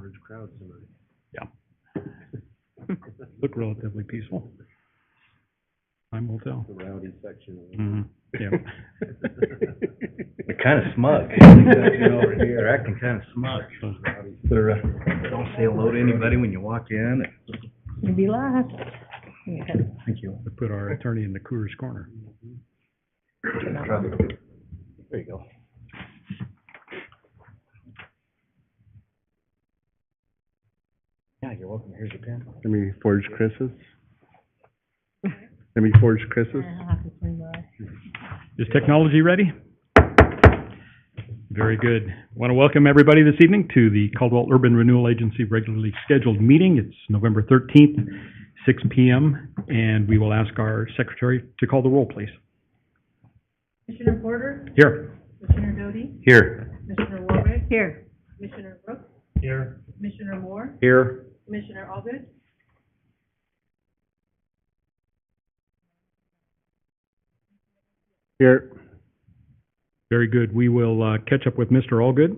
large crowds tonight. Yeah. Look relatively peaceful. Time will tell. The rowdy section. Mm-hmm. Yeah. They're kind of smug. They're acting kind of smug. They're, don't say hello to anybody when you walk in. You'd be last. Okay. Thank you. To put our attorney in the Coors corner. There you go. Yeah, you're welcome. Here's your pen. Let me forge Chris's. Let me forge Chris's. I'll have to swing by. Is technology ready? Very good. Want to welcome everybody this evening to the Caldwell Urban Renewal Agency regularly scheduled meeting. It's November 13th, 6 p.m., and we will ask our secretary to call the roll, please. Commissioner Porter? Here. Commissioner Doty? Here. Commissioner Warwick? Here. Commissioner Brooks? Here. Commissioner Moore? Here. Commissioner Allgood? Here. Very good. We will catch up with Mr. Allgood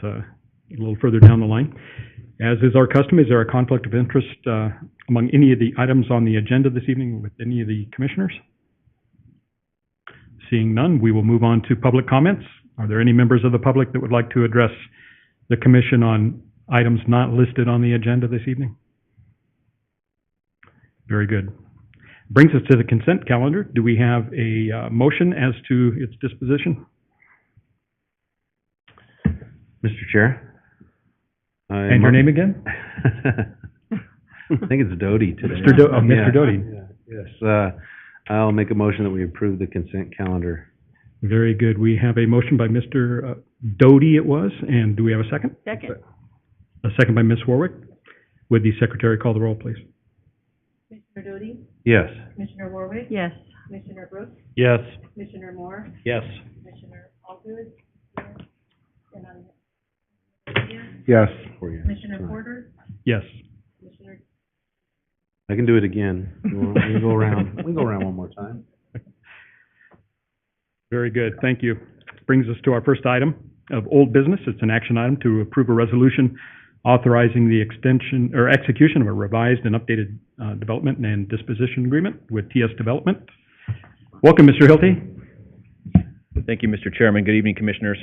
a little further down the line. As is our custom, is there a conflict of interest among any of the items on the agenda this evening with any of the commissioners? Seeing none, we will move on to public comments. Are there any members of the public that would like to address the commission on items not listed on the agenda this evening? Very good. Brings us to the consent calendar. Do we have a motion as to its disposition? Mr. Chair. And your name again? I think it's Doty today. Mr. Doty. Yes. I'll make a motion that we approve the consent calendar. Very good. We have a motion by Mr. Doty it was, and do we have a second? Second. A second by Ms. Warwick. Would the secretary call the roll, please? Commissioner Doty? Yes. Commissioner Warwick? Yes. Commissioner Brooks? Yes. Commissioner Moore? Yes. Commissioner Allgood? And I'm Yes. Commissioner Porter? Yes. Commissioner I can do it again. We can go around. We can go around one more time. Very good. Thank you. Brings us to our first item of old business. It's an action item to approve a resolution authorizing the extension or execution of a revised and updated development and disposition agreement with TS Development. Welcome, Mr. Hilty. Thank you, Mr. Chairman. Good evening, Commissioners.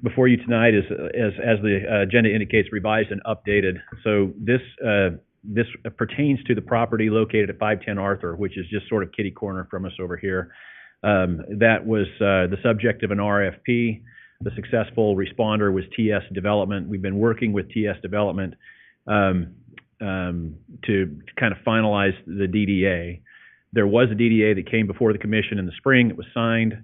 Before you tonight is, as the agenda indicates, revised and updated. So this pertains to the property located at 510 Arthur, which is just sort of kitty corner from us over here. That was the subject of an RFP. The successful responder was TS Development. We've been working with TS Development to kind of finalize the DDA. There was a DDA that came before the commission in the spring. It was signed.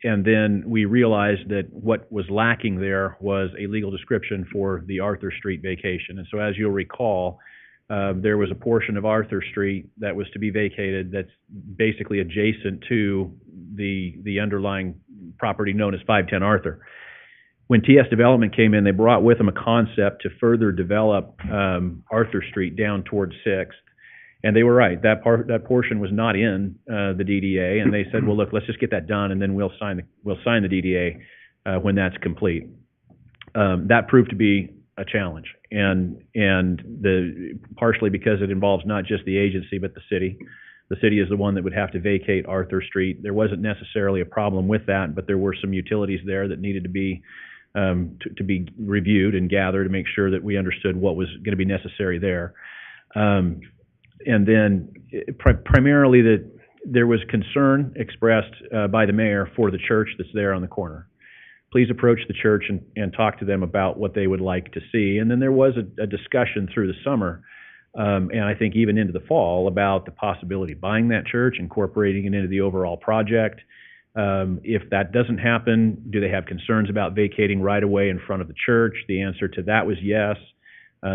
And then we realized that what was lacking there was a legal description for the Arthur Street vacation. And so as you'll recall, there was a portion of Arthur Street that was to be vacated that's basically adjacent to the underlying property known as 510 Arthur. When TS Development came in, they brought with them a concept to further develop Arthur Street down towards 6th. And they were right. That portion was not in the DDA, and they said, "Well, look, let's just get that done, and then we'll sign the DDA when that's complete." That proved to be a challenge, and partially because it involves not just the agency but the city. The city is the one that would have to vacate Arthur Street. There wasn't necessarily a problem with that, but there were some utilities there that needed to be reviewed and gathered to make sure that we understood what was going to be necessary there. And then primarily that there was concern expressed by the mayor for the church that's there on the corner. Please approach the church and talk to them about what they would like to see. And then there was a discussion through the summer, and I think even into the fall, about the possibility of buying that church, incorporating it into the overall project. If that doesn't happen, do they have concerns about vacating right away in front of the church? The answer to that was yes.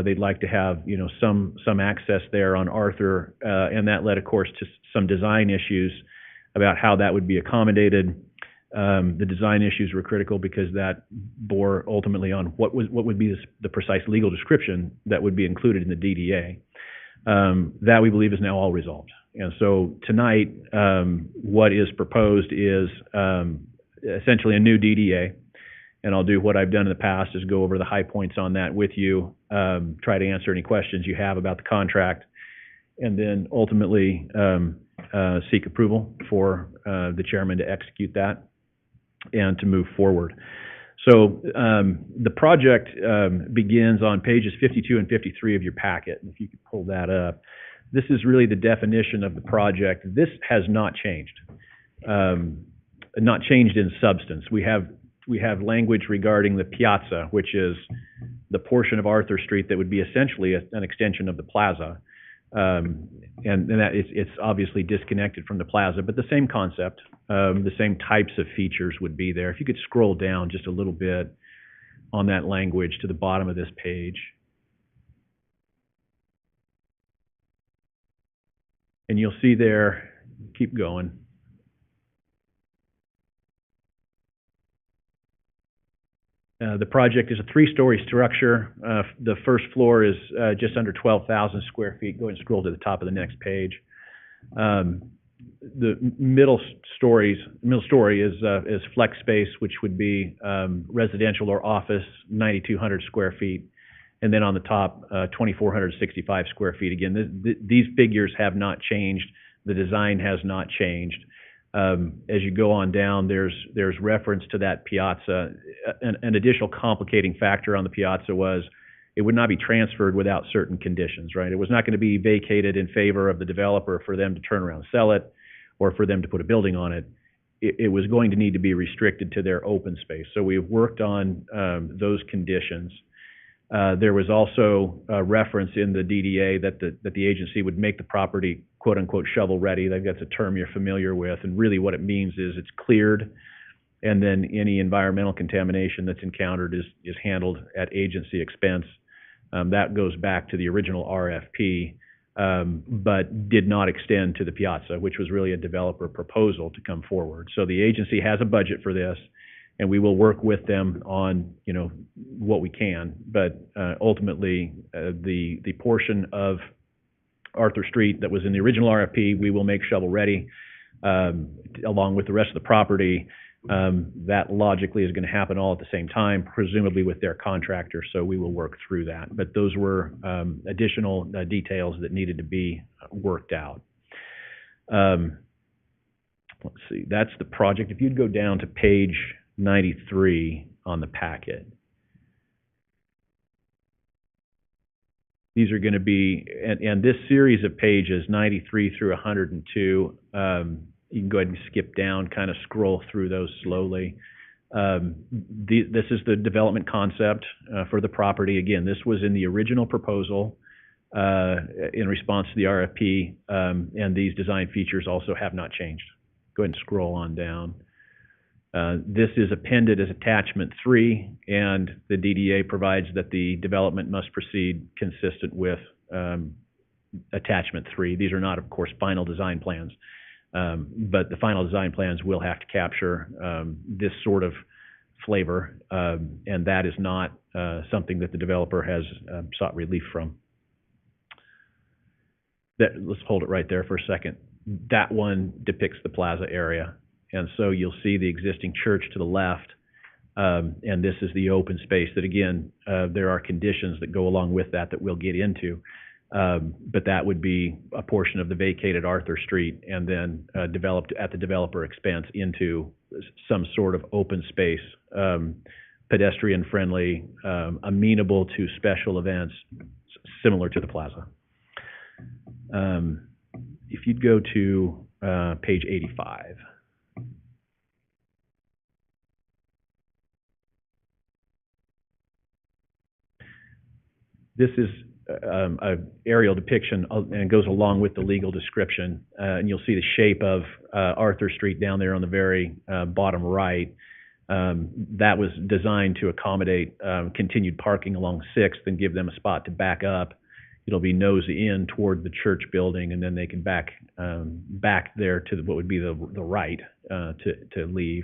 They'd like to have, some access there on Arthur, and that led, of course, to some design issues about how that would be accommodated. The design issues were critical because that bore ultimately on what would be the precise legal description that would be included in the DDA. That we believe is now all resolved. And so tonight, what is proposed is essentially a new DDA. And I'll do what I've done in the past, is go over the high points on that with you, try to answer any questions you have about the contract, and then ultimately seek approval for the chairman to execute that and to move forward. So the project begins on pages 52 and 53 of your packet. And if you could pull that up, this is really the definition of the project. This has not changed, not changed in substance. We have language regarding the piazza, which is the portion of Arthur Street that would be essentially an extension of the plaza. And that it's obviously disconnected from the plaza, but the same concept, the same types of features would be there. If you could scroll down just a little bit on that language to the bottom of this page. And you'll see there, keep going. The project is a 3-story structure. The first floor is just under 12,000 square feet. Go ahead and scroll to the top of the next page. The middle story is flex space, which would be residential or office, 9,200 square feet. And then on the top, 2,465 square feet. Again, these figures have not changed. The design has not changed. As you go on down, there's reference to that piazza. An additional complicating factor on the piazza was it would not be transferred without certain conditions, right? It was not going to be vacated in favor of the developer for them to turn around and sell it or for them to put a building on it. It was going to need to be restricted to their open space. So we've worked on those conditions. There was also a reference in the DDA that the agency would make the property quote unquote shovel ready. I think that's a term you're familiar with. And really what it means is it's cleared, and then any environmental contamination that's encountered is handled at agency expense. That goes back to the original RFP, but did not extend to the piazza, which was really a developer proposal to come forward. So the agency has a budget for this, and we will work with them on, what we can. But ultimately, the portion of Arthur Street that was in the original RFP, we will make shovel ready, along with the rest of the property. That logically is going to happen all at the same time, presumably with their contractor. So we will work through that. But those were additional details that needed to be worked out. Let's see, that's the project. If you'd go down to page 93 on the packet. These are going to be, and this series of pages, 93 through 102, you can go ahead and skip down, kind of scroll through those slowly. This is the development concept for the property. Again, this was in the original proposal in response to the RFP, and these design features also have not changed. Go ahead and scroll on down. This is appended as attachment 3, and the DDA provides that the development must proceed consistent with attachment 3. These are not, of course, final design plans, but the final design plans will have to capture this sort of flavor, and that is not something that the developer has sought relief from. Let's hold it right there for a second. That one depicts the plaza area. And so you'll see the existing church to the left, and this is the open space that, again, there are conditions that go along with that we'll get into, but that would be a portion of the vacated Arthur Street and then developed at the developer expense into some sort of open space, pedestrian-friendly, amenable to special events, similar to the plaza. If you'd go to page 85. This is an aerial depiction, and it goes along with the legal description. And you'll see the shape of Arthur Street down there on the very bottom right. That was designed to accommodate continued parking along 6th and give them a spot to back up. It'll be nose in toward the church building, and then they can back there to what would be the right to leave.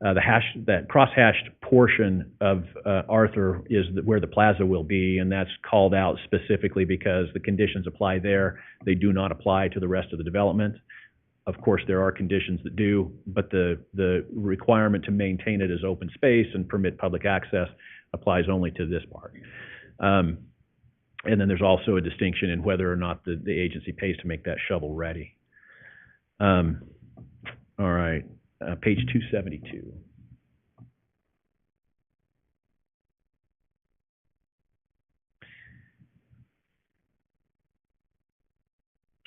That cross-hashed portion of Arthur is where the plaza will be, and that's called out specifically because the conditions apply there. They do not apply to the rest of the development. Of course, there are conditions that do, but the requirement to maintain it as open space and permit public access applies only to this part. And then there's also a distinction in whether or not the agency pays to make that shovel ready. All right, page 272.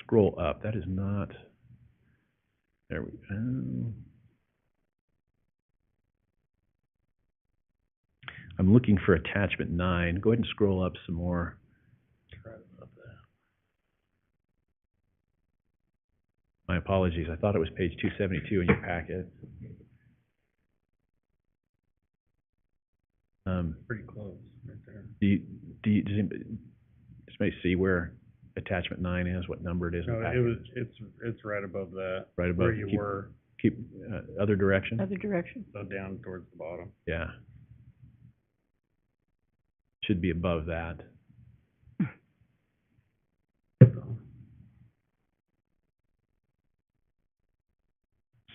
Scroll up. That is not. There we go. I'm looking for attachment 9. Go ahead and scroll up some more. My apologies. I thought it was page 272 in your packet. Pretty close, right there. Does anybody see where attachment 9 is, what number it is in the packet? It's right above that. Right above. Where you were, Keep, other direction? Other direction. so down towards the bottom. Yeah. Should be above that.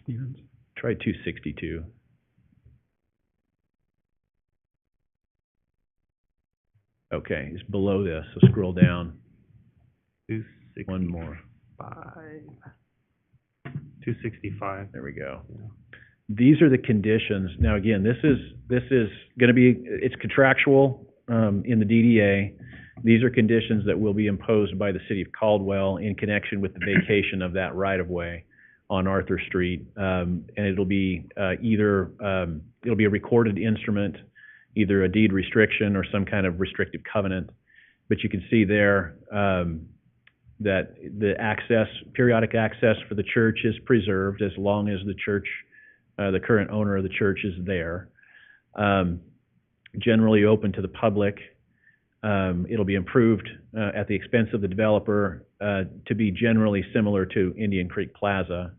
Stevens? Try 262. Okay, it's below this, so scroll down. 265. One more. 265. There we go. These are the conditions. Now, again, this is going to be, it's contractual in the DDA. These are conditions that will be imposed by the city of Caldwell in connection with the vacation of that right-of-way on Arthur Street. And it'll be it'll be a recorded instrument, either a deed restriction or some kind of restrictive covenant. But you can see there that the access, periodic access for the church is preserved as long as the church, the current owner of the church is there. Generally open to the public. It'll be improved at the expense of the developer to be generally similar to Indian Creek Plaza.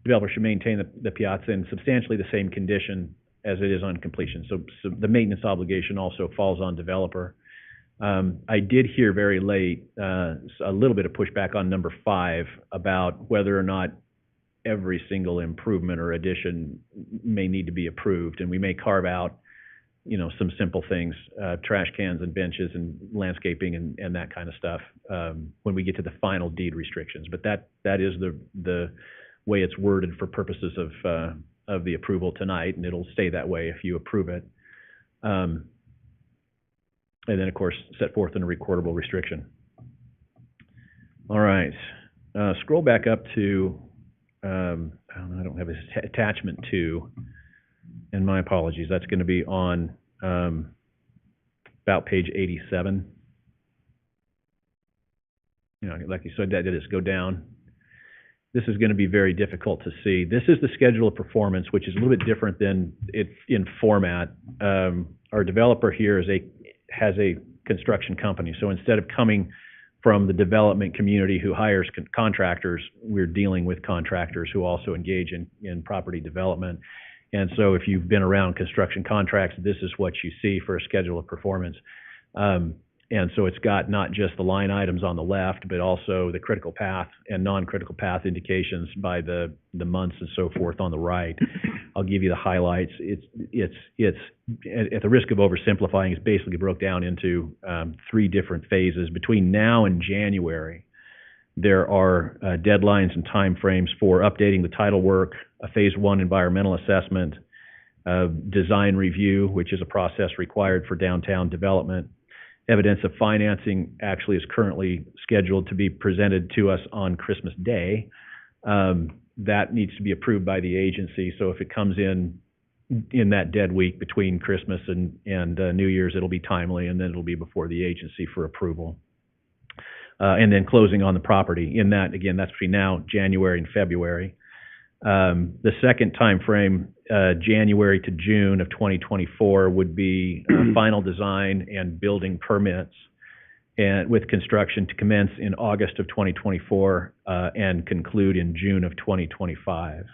Developer should maintain the piazza in substantially the same condition as it is on completion. So the maintenance obligation also falls on developer. I did hear very late a little bit of pushback on number 5 about whether or not every single improvement or addition may need to be approved, and we may carve out, some simple things, trash cans and benches and landscaping and that kind of stuff when we get to the final deed restrictions. But that is the way it's worded for purposes of the approval tonight, and it'll stay that way if you approve it. And then, of course, set forth in a recordable restriction. All right. Scroll back up to, I don't have attachment 2. And my apologies, that's going to be on about page 87. Like you said, that is go down. This is going to be very difficult to see. This is the schedule of performance, which is a little bit different than it in format. Our developer here has a construction company. So instead of coming from the development community who hires contractors, we're dealing with contractors who also engage in property development. And so if you've been around construction contracts, this is what you see for a schedule of performance. And so it's got not just the line items on the left, but also the critical path and non-critical path indications by the months and so forth on the right. I'll give you the highlights. It's at the risk of oversimplifying, it's basically broke down into 3 different phases. Between now and January, there are deadlines and timeframes for updating the title work, a phase 1 environmental assessment, design review, which is a process required for downtown development. Evidence of financing actually is currently scheduled to be presented to us on Christmas Day. That needs to be approved by the agency. So if it comes in that dead week between Christmas and New Year's, it'll be timely, and then it'll be before the agency for approval. And then closing on the property. In that, again, that's between now, January and February. The second time frame, January to June of 2024, would be final design and building permits, and with construction to commence in August of 2024 and conclude in June of 2025.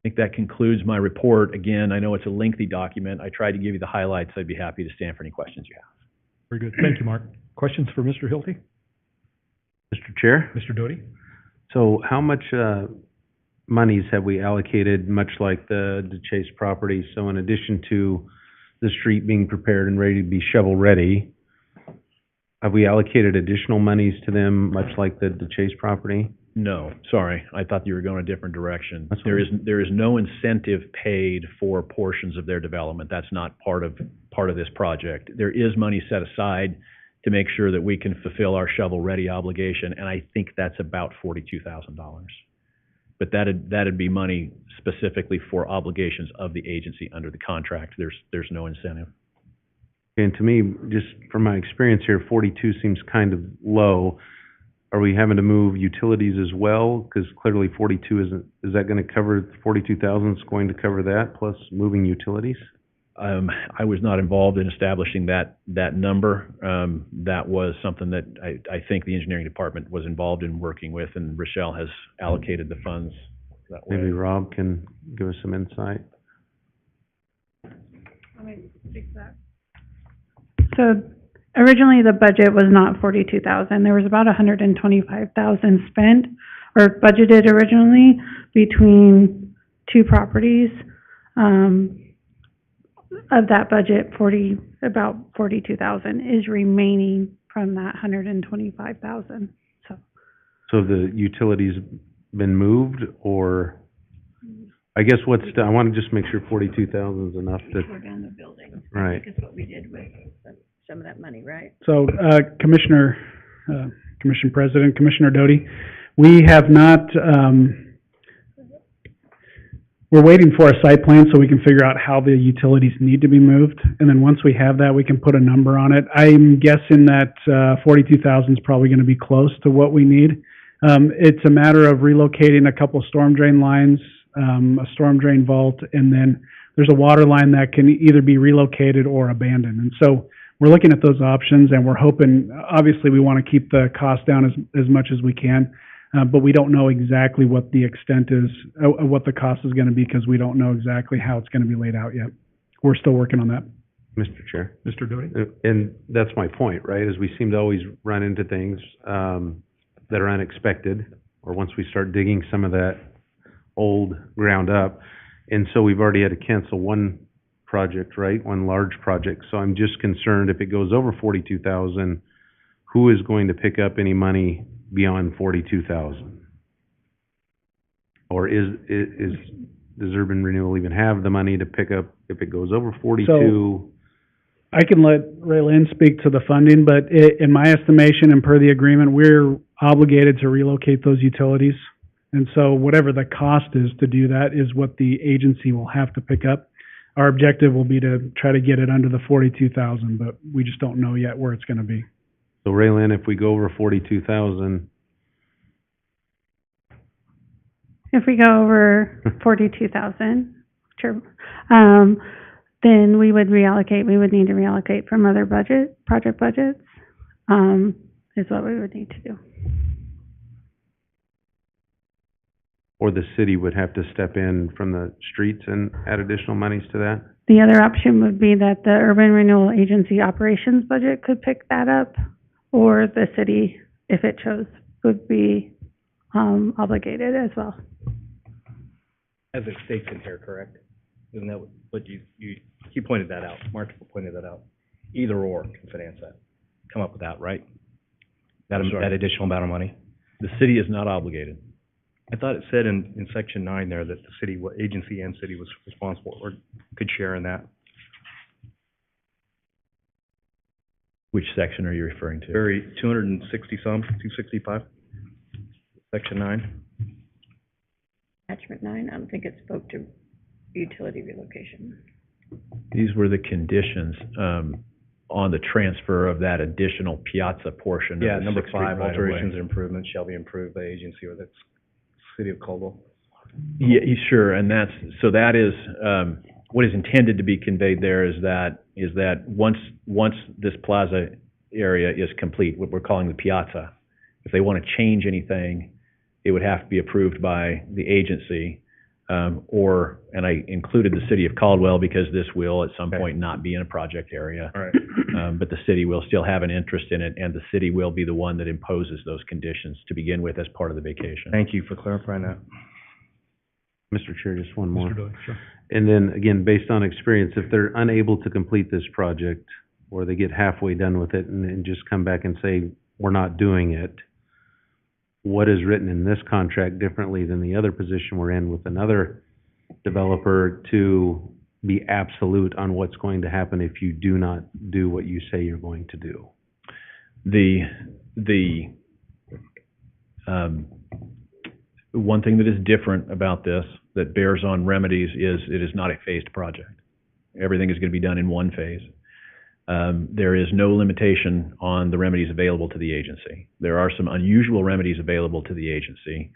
I think that concludes my report. Again, I know it's a lengthy document. I tried to give you the highlights. I'd be happy to stand for any questions you have. Very good. Thank you, Mark. Questions for Mr. Hilty? Mr. Chair, Mr. Doty? so how much, monies have we allocated, much like the DeChase property? So in addition to the street being prepared and ready to be shovel-ready, have we allocated additional monies to them, much like the DeChase property? No, sorry, I thought you were going a different direction. That's There fine. is no incentive paid for portions of their development. That's not part of this project. There is money set aside to make sure that we can fulfill our shovel-ready obligation, and I think that's about $42,000. But that'd be money specifically for obligations of the agency under the contract. There's no incentive. And to me, just from my experience here, 42 seems kind of low. Are we having to move utilities as well? Because clearly 42 isn't, is that going to cover, 42,000 is going to cover that, plus moving utilities? I was not involved in establishing that number. That was something that I think the engineering department was involved in working with, and Rochelle has allocated the funds that way. Maybe Rob can give us some insight. So originally the budget was not 42,000. There was about 125,000 spent or budgeted originally between two properties. Of that budget, about 42,000 is remaining from that 125,000. So So the utilities been moved, or, I guess I want to just make sure 42,000 is enough to, We're down the building. right. That's what we did with some of that money, right? So, Commissioner President, Commissioner Doty, we have not, we're waiting for a site plan so we can figure out how the utilities need to be moved. And then once we have that, we can put a number on it. I'm guessing that 42,000 is probably going to be close to what we need. It's a matter of relocating a couple storm drain lines, a storm drain vault, and then there's a water line that can either be relocated or abandoned. And so we're looking at those options, and we're hoping, obviously, we want to keep the cost down as much as we can. But we don't know exactly what the extent is, what the cost is going to be, because we don't know exactly how it's going to be laid out yet. We're still working on that. Mr. Chair. Mr. Doty? And that's my point, right, is we seem to always run into things that are unexpected, or once we start digging some of that old ground up. And so we've already had to cancel one project, right, one large project. So I'm just concerned if it goes over 42,000, who is going to pick up any money beyond 42,000? Or does Urban Renewal even have the money to pick up if it goes over 42? I can let Ray Lynn speak to the funding, but in my estimation and per the agreement, we're obligated to relocate those utilities. And so whatever the cost is to do that is what the agency will have to pick up. Our objective will be to try to get it under the 42,000, but we just don't know yet where it's going to be. So Raylyn, if we go over 42,000, if we go over 42,000, sure, then we would reallocate. We would need to reallocate from other project budgets, is what we would need to do. or the city would have to step in from the streets and add additional monies to that? The other option would be that the Urban Renewal Agency operations budget could pick that up, or the city, if it chose, would be obligated as well. As it states in here, correct? Isn't that what you pointed that out, Marshall pointed that out. Either or can finance that, come up with that, right? That additional amount of money. The city is not obligated. I thought it said in section 9 there that the city, agency and city was responsible or could share in that. Which section are you referring to? Very 265, section 9. Attachment 9, I don't think it spoke to utility relocation. These were the conditions on the transfer of that additional piazza portion. Yeah, of the number 6th Street 5, right-of-way. alterations or improvements shall be approved by agency or the city of Caldwell. Yeah, sure, and that is, what is intended to be conveyed there is that once this plaza area is complete, what we're calling the piazza, if they want to change anything, it would have to be approved by the agency. and I included the city of Caldwell because this will at some Okay. point not be in a project area. All right. But the city will still have an interest in it, and the city will be the one that imposes those conditions to begin with as part of the vacation. Thank you for clarifying that. Mr. Chair, just one more. Mr. Doyle, sure. And then, again, based on experience, if they're unable to complete this project, or they get halfway done with it and just come back and say, we're not doing it, what is written in this contract differently than the other position we're in with another developer to be absolute on what's going to happen if you do not do what you say you're going to do? The one thing that is different about this, that bears on remedies, is it is not a phased project. Everything is going to be done in one phase. There is no limitation on the remedies available to the agency. There are some unusual remedies available to the agency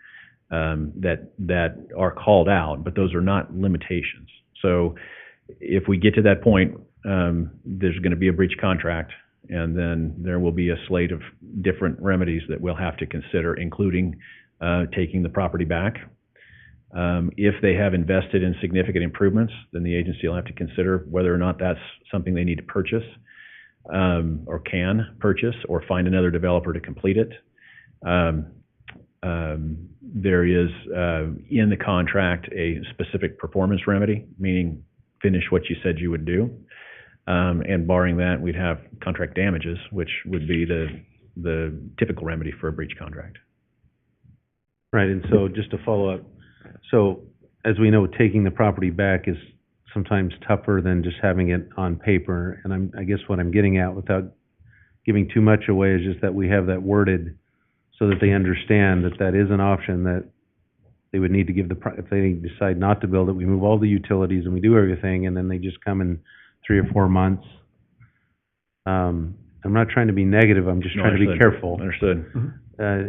that are called out, but those are not limitations. So if we get to that point, there's going to be a breach contract, and then there will be a slate of different remedies that we'll have to consider, including taking the property back. If they have invested in significant improvements, then the agency will have to consider whether or not that's something they need to purchase, or can purchase, or find another developer to complete it. There is, in the contract, a specific performance remedy, meaning finish what you said you would do. And barring that, we'd have contract damages, which would be the typical remedy for a breach contract. Right, and so just to follow up, so as we know, taking the property back is sometimes tougher than just having it on paper. And I guess what I'm getting at, without giving too much away, is just that we have that worded so that they understand that that is an option, that they would need to give if they decide not to build it, we move all the utilities and we do everything, and then they just come in 3 or 4 months. I'm not trying to be negative, I'm just trying to be careful. Understood.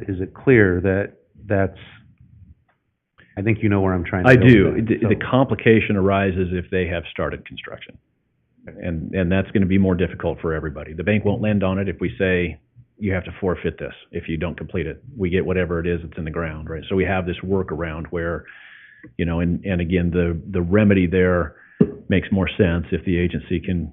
Is it clear that that's, I think you know where I'm trying to I go do. with that, The complication arises if they have started construction. And that's going to be more difficult for everybody. The bank won't lend on it if we say, you have to forfeit this if you don't complete it. We get whatever it is that's in the ground, right? So we have this workaround where, and again, the remedy there makes more sense if the agency can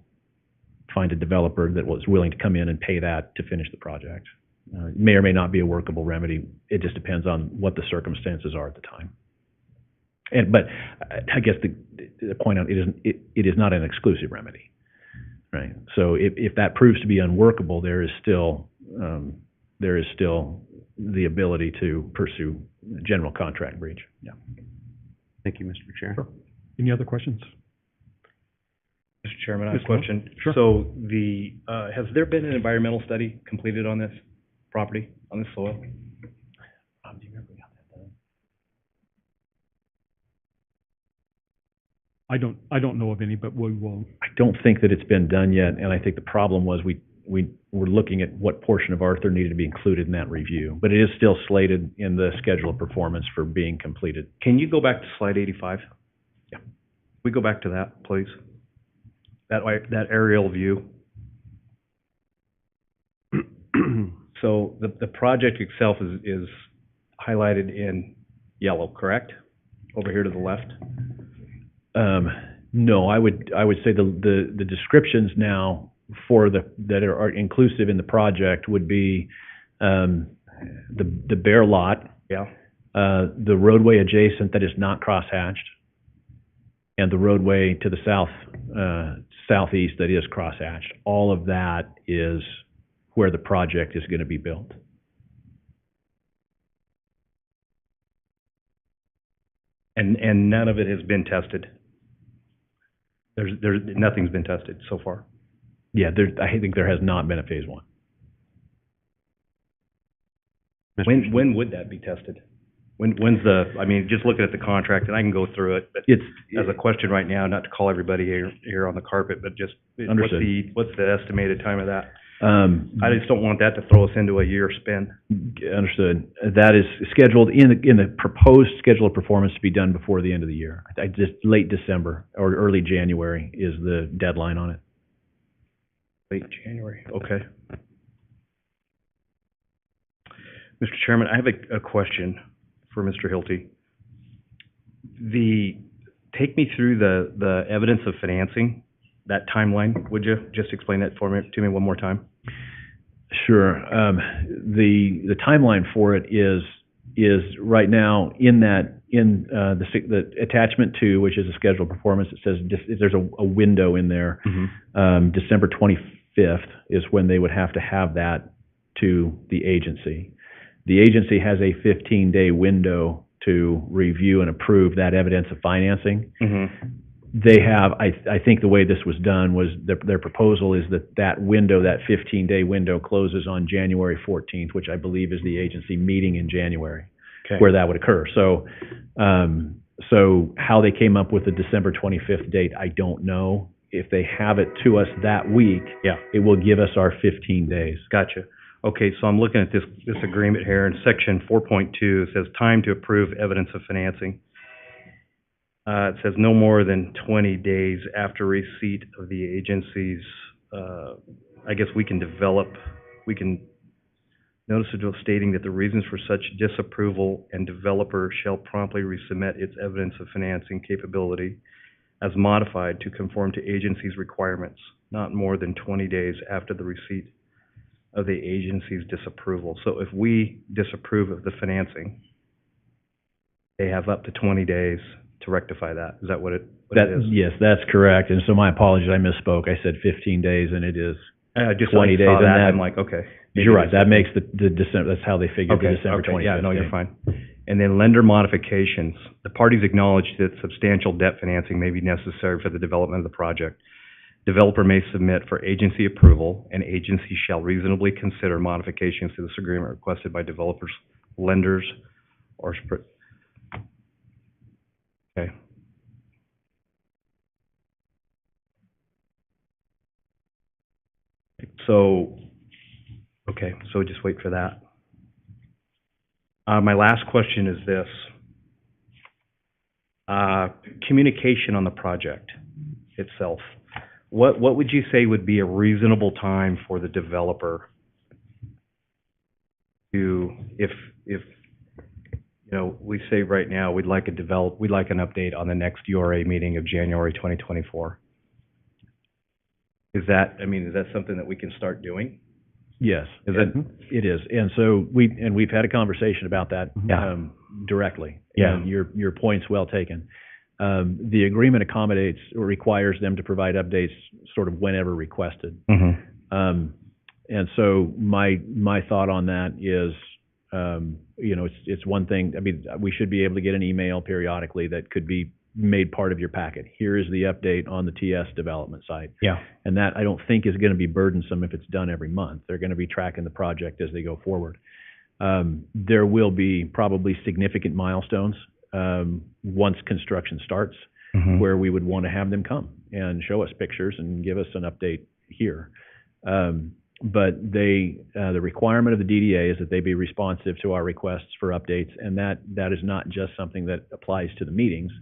find a developer that was willing to come in and pay that to finish the project. It may or may not be a workable remedy. It just depends on what the circumstances are at the time. But I guess the point out, it is not an exclusive remedy, right? So if that proves to be unworkable, there is still the ability to pursue general contract breach. Yeah. Thank you, Mr. Chair. Sure. Any other questions? Mr. Chairman, I have a Mr. Moore? question. Sure. So has there been an environmental study completed on this property, on this soil? Do you remember how that done? I don't know of any, but we will. I don't think that it's been done yet, and I think the problem was we were looking at what portion of Arthur needed to be included in that review, but it is still slated in the schedule of performance for being completed. Can you go back to slide 85? Yeah. We go back to that, please. That aerial view. So the project itself is highlighted in yellow, correct? Over here to the left? No, I would say the descriptions now for that are inclusive in the project would be the bare lot, Yeah. the roadway adjacent that is not crosshatched, and the roadway to the southeast that is crosshatched. All of that is where the project is going to be built. And none of it has been tested? Nothing's been tested so far? Yeah, I think there has not been a phase one. When would that be tested? When's just looking at the contract, and I can go through it, but as a question right now, not to call everybody here on the carpet, but just Understood. what's the estimated time of that? I I just don't want that to throw us into a year spin. Understood. That is scheduled in the proposed schedule of performance to be done before the end of the year. Just late December or early January is the deadline on it. Late January, okay. Mr. Chairman, I have a question for Mr. Hilty. take me through the evidence of financing, that timeline, would you? Just explain that to me one more time. Sure. The timeline for it is right now in the attachment 2, which is a scheduled performance. It says there's a window in there. December 25th is when they would have to have that to the agency. The agency has a 15-day window to review and approve that evidence of financing. They have, I think the way this was done was their proposal is that window, that 15-day window, closes on January 14th, which I believe is the agency meeting in January, where that would occur. So how they came up with the December 25th date, I don't know. If they have it to us that week, it will give us our 15 days. Gotcha. Okay, so I'm looking at this agreement here in section 4.2. It says time to approve evidence of financing. It says no more than 20 days after receipt of the agency's, I guess we can notice a bill stating that the reasons for such disapproval and developer shall promptly resubmit its evidence of financing capability as modified to conform to agency's requirements, not more than 20 days after the receipt of the agency's disapproval. So if we disapprove of the financing, they have up to 20 days to rectify that. Is that what it is? Yes, that's correct. And so my apologies, I misspoke. I said 15 days, and it is just 20 days. Saw that, and I'm like, okay. You're right. That makes the December. That's how they figured the December 25th. Yeah, no, you're fine. And then lender modifications. The parties acknowledge that substantial debt financing may be necessary for the development of the project. Developer may submit for agency approval, and agency shall reasonably consider modifications to this agreement requested by developers, lenders, or okay. So just wait for that. My last question is this. Communication on the project itself. What would you say would be a reasonable time for the developer to, if we say right now we'd like an update on the next URA meeting of January 2024. Is that something that we can start doing? Yes, it is. And so we've had a conversation about that directly. Yeah. And your point's well taken. The agreement accommodates or requires them to provide updates sort of whenever requested. And so my thought on that is, it's one thing. I mean, we should be able to get an email periodically that could be made part of your packet. Here is the update on the TS development site. Yeah. And that I don't think is going to be burdensome if it's done every month. They're going to be tracking the project as they go forward. There will be probably significant milestones once construction starts, where we would want to have them come and show us pictures and give us an update here. But the requirement of the DDA is that they be responsive to our requests for updates, and that is not just something that applies to the meetings.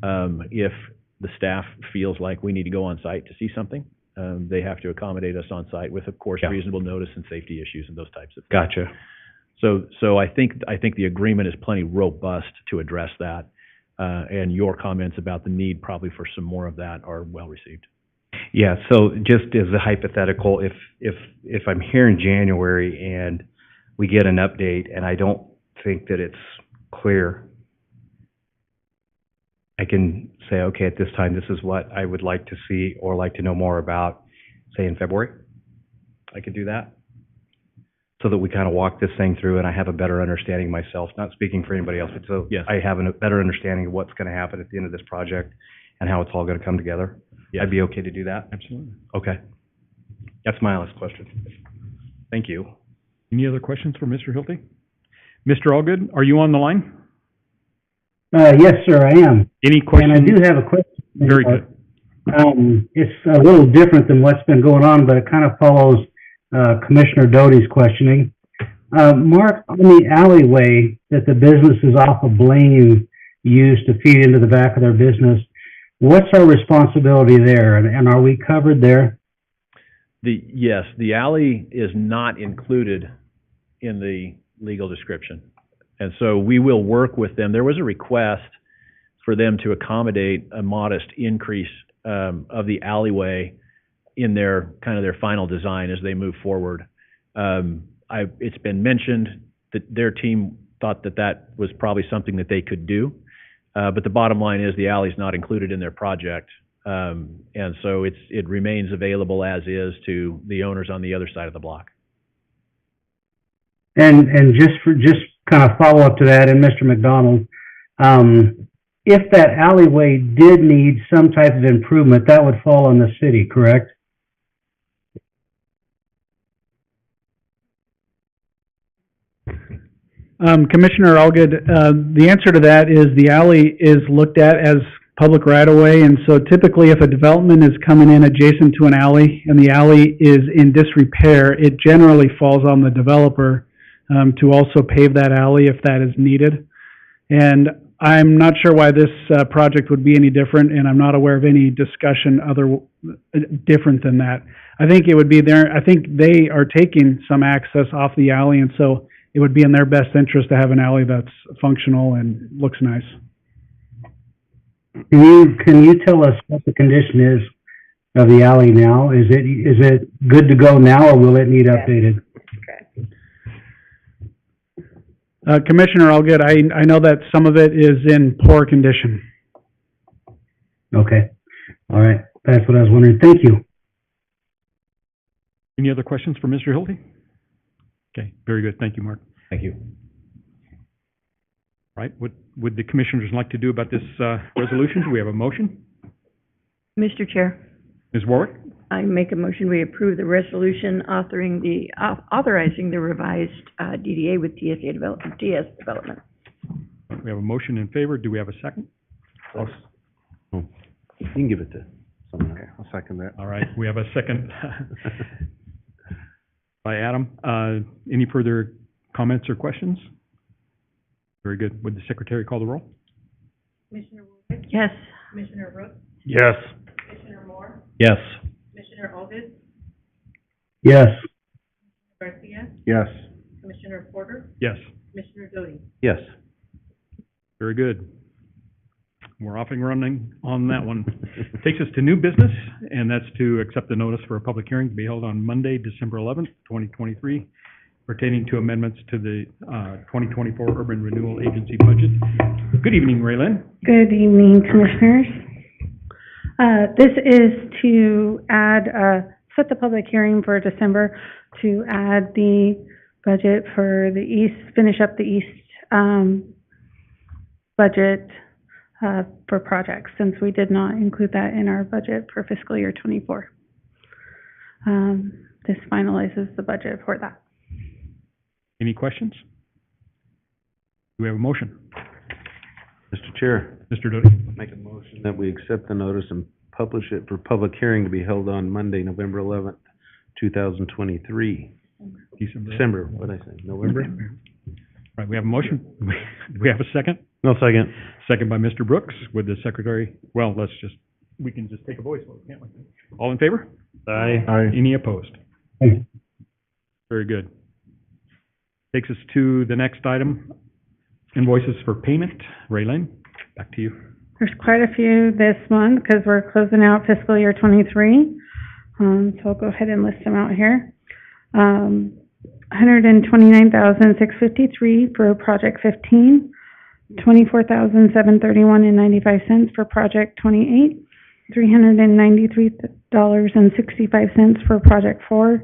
If the staff feels like we need to go on site to see something, they have to accommodate us on site with, of course, reasonable notice and safety issues and those types of things. Gotcha. So I think the agreement is plenty robust to address that, and your comments about the need probably for some more of that are well received. Yeah. So just as a hypothetical, if I'm here in January and we get an update and I don't think that it's clear, I can say, okay, at this time, this is what I would like to see or like to know more about, say in February. I could do that, so that we kind of walk this thing through and I have a better understanding myself, not speaking for anybody else, but so I have a better understanding of what's going to happen at the end of this project and how it's all going to come together. Yes. I'd be okay to do that? Absolutely. Okay. That's my last question. Thank you. Any other questions for Mr. Hilty? Mr. Allgood, are you on the line? Yes, sir, I am. Any questions? And I do have a question. Very good. It's a little different than what's been going on, but it kind of follows Commissioner Doty's questioning. Mark, on the alleyway that the businesses off of Blaine use to feed into the back of their business, what's our responsibility there, and are we covered there? Yes, the alley is not included in the legal description. And so we will work with them. There was a request for them to accommodate a modest increase of the alleyway in their final design as they move forward. It's been mentioned that their team thought that was probably something that they could do, but the bottom line is the alley's not included in their project, and so it remains available as is to the owners on the other side of the block. And just kind of follow up to that, and Mr. McDonald, if that alleyway did need some type of improvement, that would fall on the city, correct? Commissioner Allgood, the answer to that is the alley is looked at as public right-of-way, and so typically if a development is coming in adjacent to an alley and the alley is in disrepair, it generally falls on the developer to also pave that alley if that is needed. And I'm not sure why this project would be any different, and I'm not aware of any discussion different than that. I think it would be there. I think they are taking some access off the alley, and so it would be in their best interest to have an alley that's functional and looks nice. Can you tell us what the condition is of the alley now? Is it good to go now, or will it need updated? Commissioner Allgood, I know that some of it is in poor condition. Okay. All right. That's what I was wondering. Thank you. Any other questions for Mr. Hilty? Okay, very good. Thank you, Mark. Thank you. Right, what would the commissioners like to do about this resolution? Do we have a motion? Mr. Chair, Ms. Warwick? I make a motion, we approve the resolution authorizing the revised DDA with TS development. We have a motion in favor. Do we have a second? You can give it to someone. Okay, I'll second that. All right, we have a second by Adam. Any further comments or questions? Very good. Would the secretary call the roll? Commissioner Warwick? Yes. Commissioner Brooks? Yes. Commissioner Moore? Yes. Commissioner Aldous? Yes. Garcia? Yes. Commissioner Porter? Yes. Commissioner Doty? Yes. Very good. We're off and running on that one. Takes us to new business, and that's to accept the notice for a public hearing to be held on Monday, December 11th, 2023, pertaining to amendments to the 2024 Urban Renewal Agency budget. Good evening, Raylene. Good evening, Commissioners. This is to set the public hearing for December to add the budget for the East, finish up the East budget for projects, since we did not include that in our budget for fiscal year 24. This finalizes the budget for that. Any questions? Do we have a motion? Mr. Chair, Mr. Doty? make a motion that we accept the notice and publish it for public hearing to be held on Monday, November 11th, 2023. December, what did I say, November? Right, we have a motion. Do we have a second? No, second. Second by Mr. Brooks. Would the secretary, well, we can just take a voice vote, can't we? All in favor? Aye. Any opposed? Aye. Very good. Takes us to the next item, invoices for payment. Raylene, back to you. There's quite a few this month because we're closing out fiscal year 23. So I'll go ahead and list them out here. $129,653 for project 15, $24,731.95 for project 28, $393.65 for project 4,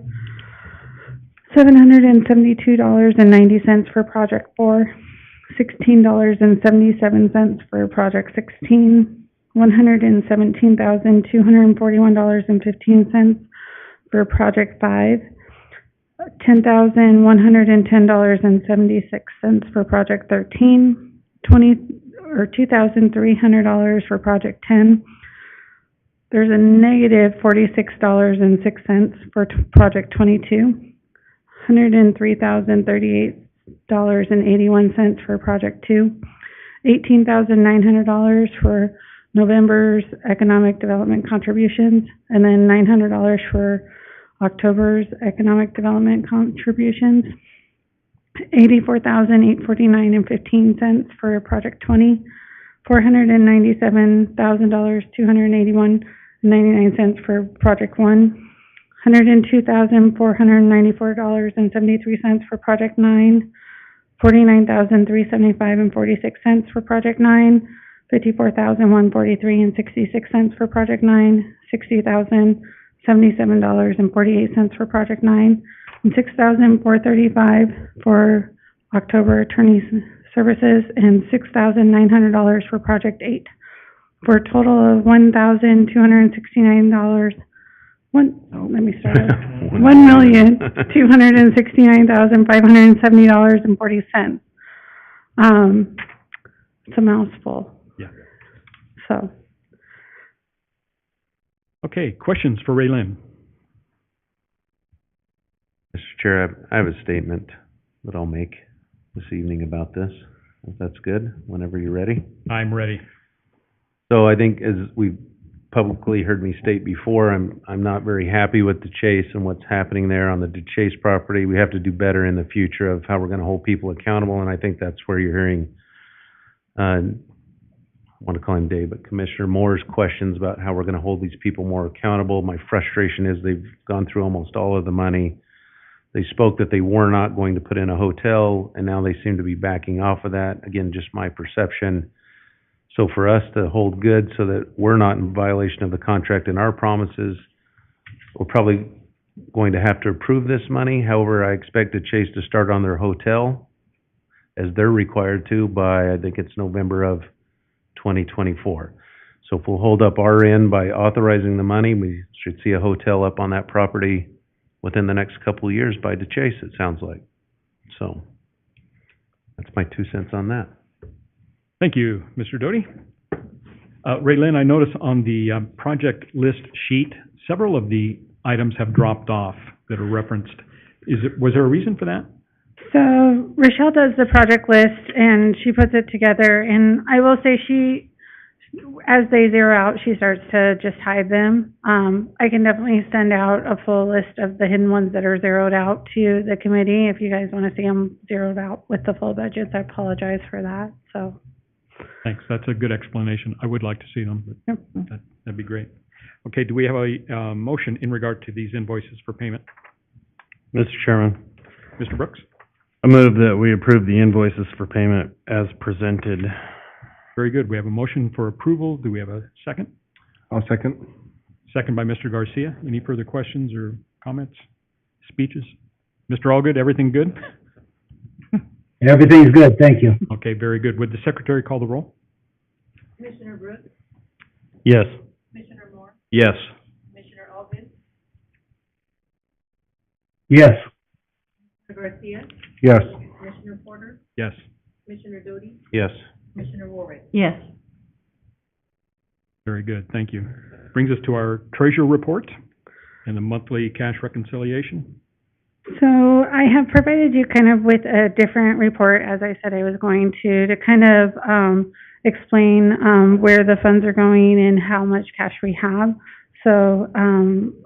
$772.90 for project 4, $16.77 for project 16, $117,241.15 for project 5, $10,110.76 for project 13, $2,300 for project 10. There's a negative $46.06 for project 22, $103,038.81 for project 2, $18,900 for November's economic development contributions, and then $900 for October's economic development contributions, $84,849.15 for project 20, $497,000, $281.99 for project one, $102,494.73 for project nine, $49,375.46 for project nine, $54,143.66 for project nine, $60,077.48 for project nine, and $6,435 for October attorney's services, and $6,900 for project eight, for a total of $1,269. $1,269,570.40. It's a mouthful. Yeah. So, Okay, questions for Ray Lynn? Mr. Chair, I have a statement that I'll make this evening about this, if that's good, whenever you're ready. I'm ready. So I think, as we've publicly heard me state before, I'm not very happy with the Chase and what's happening there on the Chase property. We have to do better in the future of how we're gonna hold people accountable, and I think that's where you're hearing, I want to call him Dave, but Commissioner Moore's questions about how we're gonna hold these people more accountable. My frustration is they've gone through almost all of the money. They spoke that they were not going to put in a hotel, and now they seem to be backing off of that. Again, just my perception. So for us to hold good so that we're not in violation of the contract and our promises, we're probably going to have to approve this money. However, I expect the Chase to start on their hotel, as they're required to, by, I think it's November of 2024. So if we'll hold up our end by authorizing the money, we should see a hotel up on that property within the next couple of years by the Chase, it sounds like. So that's my 2 cents on that. Thank you, Mr. Doty. Ray Lynn, I notice on the project list sheet, several of the items have dropped off that are referenced. Was there a reason for that? so Rochelle does the project list and she puts it together, and I will say as they zero out, she starts to just hide them. I can definitely send out a full list of the hidden ones that are zeroed out to the committee if you guys want to see them zeroed out with the full budgets. I apologize for that, so. Thanks, that's a good explanation. I would like to see them, but Yep. that'd be great. Okay, do we have a motion in regard to these invoices for payment? Mr. Chairman, Mr. Brooks? I move that we approve the invoices for payment as presented. Very good. We have a motion for approval. Do we have a second? I'll second. Second by Mr. Garcia. Any further questions or comments, speeches? Mr. Allgood, everything good? Everything's good, thank you. Okay, very good. Would the secretary call the roll? Commissioner Brooks, Yes. Commissioner Moore, Yes. Commissioner Alvis, Yes. Commissioner Garcia, Yes. Commissioner Porter, Yes. Commissioner Doty, Yes. Commissioner Warwick. Yes. Very good, thank you. Brings us to our treasurer report and the monthly cash reconciliation. So I have provided you kind of with a different report, as I said I was going to kind of explain where the funds are going and how much cash we have. So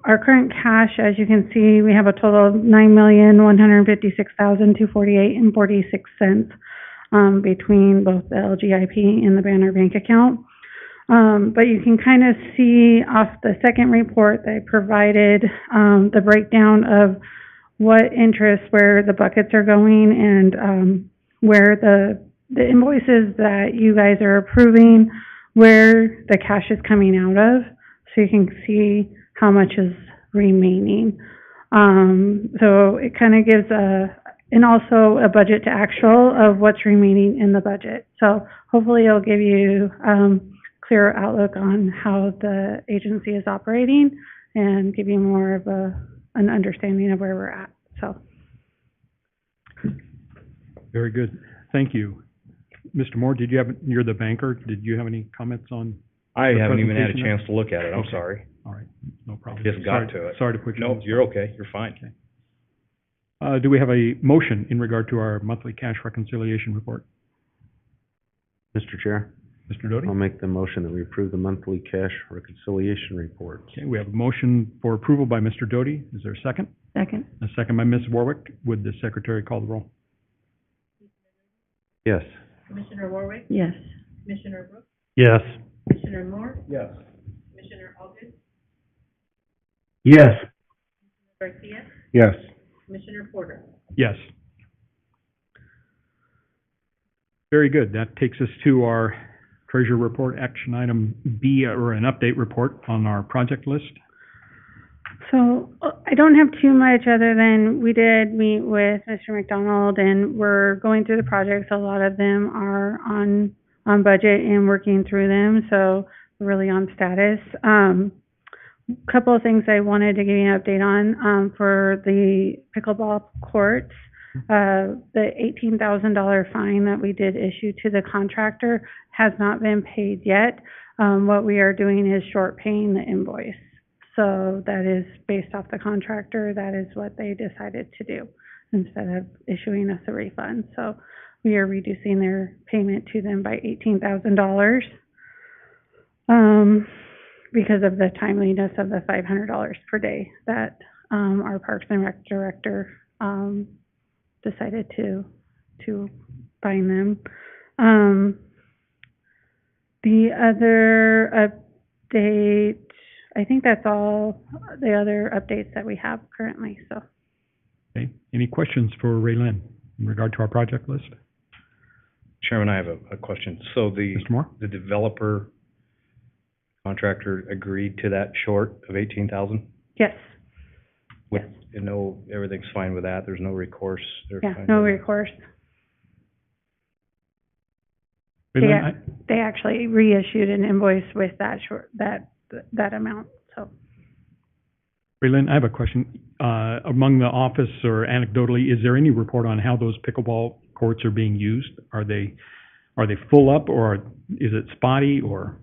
our current cash, as you can see, we have a total of $9,156,248.46 between both the LGIP and the Banner Bank account. But you can kind of see off the second report that I provided the breakdown of what interest, where the buckets are going, and where the invoices that you guys are approving, where the cash is coming out of, so you can see how much is remaining. So it kind of gives and also a budget to actual of what's remaining in the budget. So hopefully it'll give you clearer outlook on how the agency is operating and give you more of an understanding of where we're at, so. Very good, thank you. Mr. Moore, you're the banker, did you have any comments on? I The haven't even had a presentation? chance to look at it, I'm Okay. sorry. All right, no problem. Just got Sorry- to it. Sorry to put you on No, the you're spot. okay, you're fine. Do we have a motion in regard to our monthly cash reconciliation report? Mr. Chair, Mr. Doty? I'll make the motion that we approve the monthly cash reconciliation report. Okay, we have a motion for approval by Mr. Doty. Is there a second? Second. A second by Ms. Warwick. Would the secretary call the roll? Yes. Commissioner Warwick, Yes. Commissioner Brooks, Yes. Commissioner Moore, Yes. Commissioner August, Yes. Garcia, Yes. Commissioner Porter. Yes. Very good. That takes us to our treasurer report, action item B, or an update report on our project list. So I don't have too much other than we did meet with Mr. McDonald and we're going through the projects. A lot of them are on budget and working through them, so we're really on status. Couple of things I wanted to give you an update on, for the pickleball courts. The $18,000 fine that we did issue to the contractor has not been paid yet. What we are doing is short paying the invoice. So that is based off the contractor. That is what they decided to do instead of issuing us a refund. So we are reducing their payment to them by $18,000 because of the timeliness of the $500 per day that our Parks and Rec director decided to fine them. The other update, I think that's all the other updates that we have currently, so. Okay. Any questions for Raylene in regard to our project list? Chairman, I have a question. So Mr. Moore? the developer contractor agreed to that short of 18,000? Yes, With, you know, everything's fine with that, there's no recourse? They're yeah, fine no with that? recourse. Raylene, They actually reissued an invoice with that that amount, so. Raylene, I have a question. Among the office or anecdotally, is there any report on how those pickleball courts are being used? Are they full up, or is it spotty, or?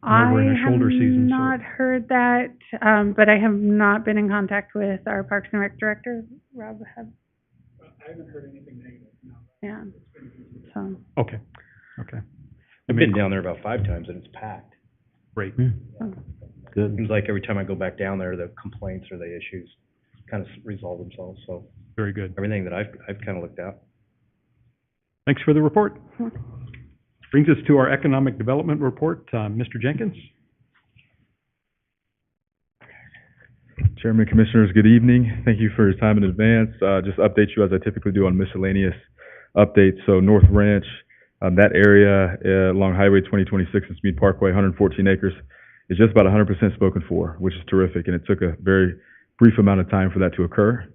I know we're in a shoulder season, so. I have not heard that, but I have not been in contact with our Parks and Rec director. Rob, I haven't heard anything negative, no. Yeah, so. Okay. I've been down there about 5 times and it's packed. Great. Good. Seems like every time I go back down there, the complaints or the issues kind of resolve themselves, so Very good. everything that I've kind of looked at. Thanks for the report. Brings us to our economic development report. Mr. Jenkins? Chairman, Commissioners, good evening. Thank you for your time in advance. Just update you as I typically do on miscellaneous updates. So North Ranch, that area along Highway 2026 and Speed Parkway, 114 acres, is just about 100% spoken for, which is terrific. And it took a very brief amount of time for that to occur.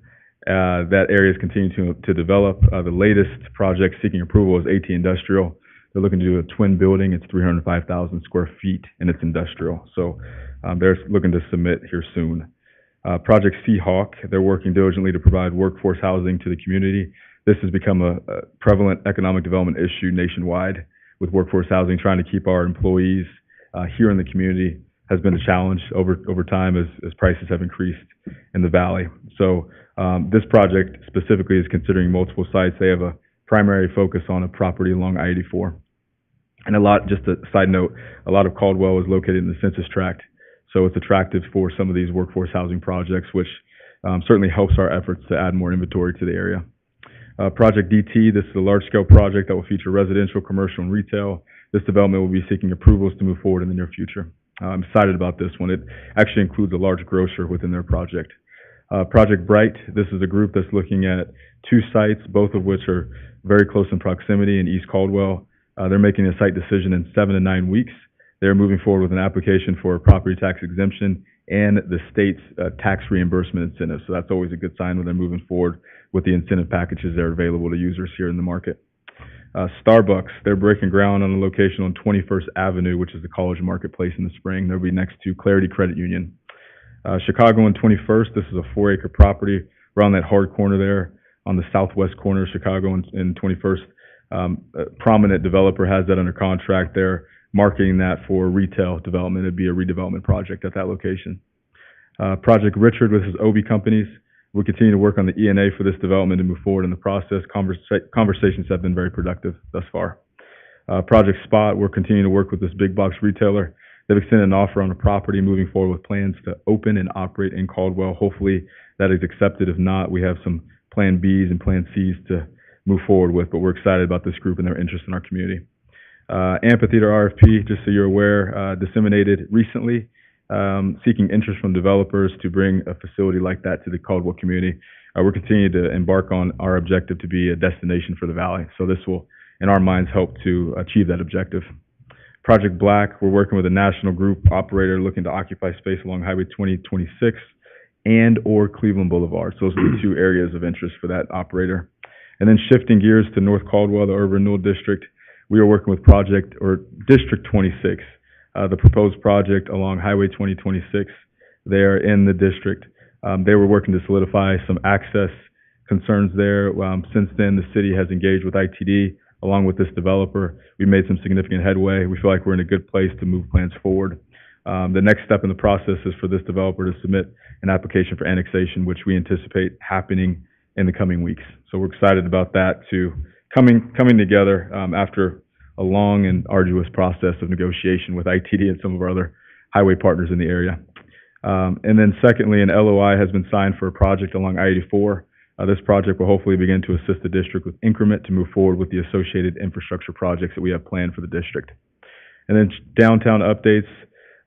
That area is continuing to develop. The latest project seeking approval is AT Industrial. They're looking to do a twin building. It's 305,000 square feet, and it's industrial. So they're looking to submit here soon. Project Seahawk, they're working diligently to provide workforce housing to the community. This has become a prevalent economic development issue nationwide with workforce housing. Trying to keep our employees here in the community has been a challenge over time as prices have increased in the valley. So this project specifically is considering multiple sites. They have a primary focus on a property along I-84. And just a side note, a lot of Caldwell is located in the census tract. So it's attractive for some of these workforce housing projects, which certainly helps our efforts to add more inventory to the area. Project DT, this is a large-scale project that will feature residential, commercial, and retail. This development will be seeking approvals to move forward in the near future. I'm excited about this one. It actually includes a large grocer within their project. Project Bright, this is a group that's looking at 2 sites, both of which are very close in proximity in East Caldwell. They're making a site decision in 7 to 9 weeks. They're moving forward with an application for a property tax exemption and the state's tax reimbursement incentive. So that's always a good sign when they're moving forward with the incentive packages that are available to users here in the market. Starbucks, they're breaking ground on a location on 21st Avenue, which is the College Marketplace in the spring. They'll be next to Clarity Credit Union. Chicago and 21st, this is a 4-acre property around that hard corner there on the southwest corner of Chicago and 21st. A prominent developer has that under contract. They're marketing that for retail development. It'd be a redevelopment project at that location. Project Richard, this is Obi Companies. We'll continue to work on the E&A for this development and move forward in the process. Conversations have been very productive thus far. Project Spot, we're continuing to work with this big box retailer. They've extended an offer on the property, moving forward with plans to open and operate in Caldwell. Hopefully that is accepted. If not, we have some plan Bs and plan Cs to move forward with, but we're excited about this group and their interest in our community. Amphitheater RFP, just so you're aware, disseminated recently, seeking interest from developers to bring a facility like that to the Caldwell community. We're continuing to embark on our objective to be a destination for the valley. So this will, in our minds, help to achieve that objective. Project Black, we're working with a national group operator looking to occupy space along Highway 2026 and or Cleveland Boulevard. So those are the two areas of interest for that operator. And then shifting gears to North Caldwell, the Urban Renewal District, we are working with District 26, the proposed project along Highway 2026 there in the district. They were working to solidify some access concerns there. Since then, the city has engaged with ITD along with this developer. We made some significant headway. We feel like we're in a good place to move plans forward. The next step in the process is for this developer to submit an application for annexation, which we anticipate happening in the coming weeks. So we're excited about that too, coming together after a long and arduous process of negotiation with ITD and some of our other highway partners in the area. And then secondly, an LOI has been signed for a project along I-84. This project will hopefully begin to assist the district with increment to move forward with the associated infrastructure projects that we have planned for the district. And then downtown updates,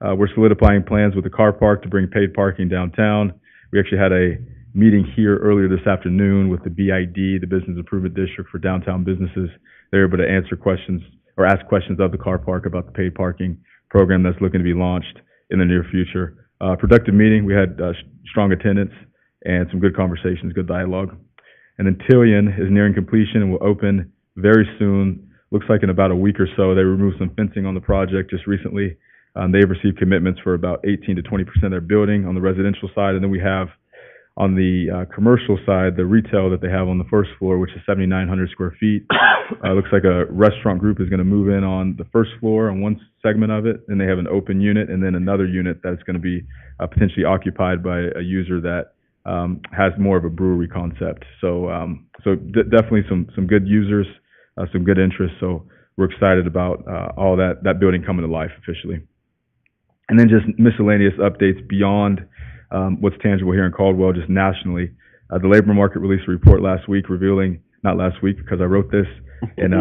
we're solidifying plans with the car park to bring paid parking downtown. We actually had a meeting here earlier this afternoon with the BID, the Business Improvement District for downtown businesses. They're able to answer questions or ask questions of the car park about the paid parking program that's looking to be launched in the near future. Productive meeting. We had strong attendance and some good conversations, good dialogue. And then Tillion is nearing completion and will open very soon. Looks like in about a week or so. They removed some fencing on the project just recently. They've received commitments for about 18 to 20% of their building on the residential side. And then we have on the commercial side, the retail that they have on the first floor, which is 7,900 square feet. Looks like a restaurant group is going to move in on the first floor on one segment of it. Then they have an open unit and then another unit that's going to be potentially occupied by a user that has more of a brewery concept. So definitely some good users, some good interest. So we're excited about all that building coming to life officially. And then just miscellaneous updates beyond what's tangible here in Caldwell, just nationally. The labor market released a report last week revealing, not last week because I wrote this, and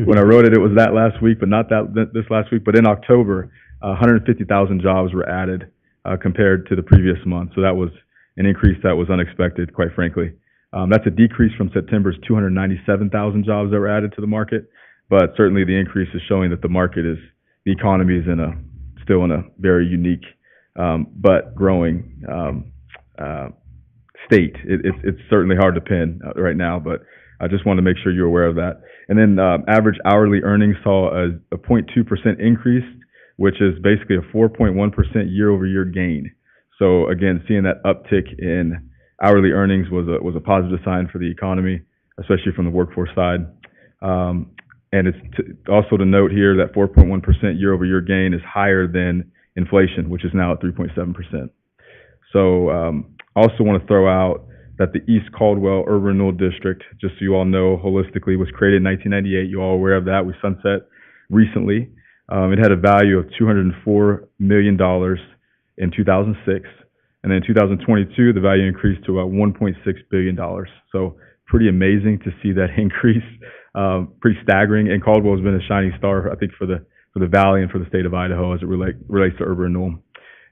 when I wrote it, it was that last week, but not this last week. But in October, 150,000 jobs were added compared to the previous month. So that was an increase that was unexpected, quite frankly. That's a decrease from September's 297,000 jobs that were added to the market, but certainly the increase is showing that the economy is still in a very unique but growing state. It's certainly hard to pin right now, but I just want to make sure you're aware of that. And then average hourly earnings saw a 0.2% increase, which is basically a 4.1% year-over-year gain. So again, seeing that uptick in hourly earnings was a positive sign for the economy, especially from the workforce side. And it's also to note here that 4.1% year-over-year gain is higher than inflation, which is now at 3.7%. So also want to throw out that the East Caldwell Urban Renewal District, just so you all know, holistically was created in 1998. You all aware of that? We sunset recently. It had a value of $204 million in 2006. And then in 2022, the value increased to about $1.6 billion. So pretty amazing to see that increase, pretty staggering. And Caldwell has been a shining star, I think, for the valley and for the state of Idaho as it relates to urban renewal.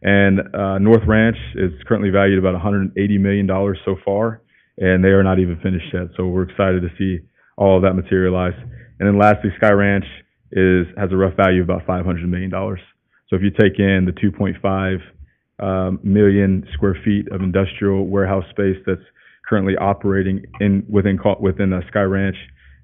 And North Ranch is currently valued about $180 million so far, and they are not even finished yet. So we're excited to see all of that materialize. And then lastly, Sky Ranch has a rough value of about $500 million. So if you take in the 2.5 million square feet of industrial warehouse space that's currently operating within Sky Ranch,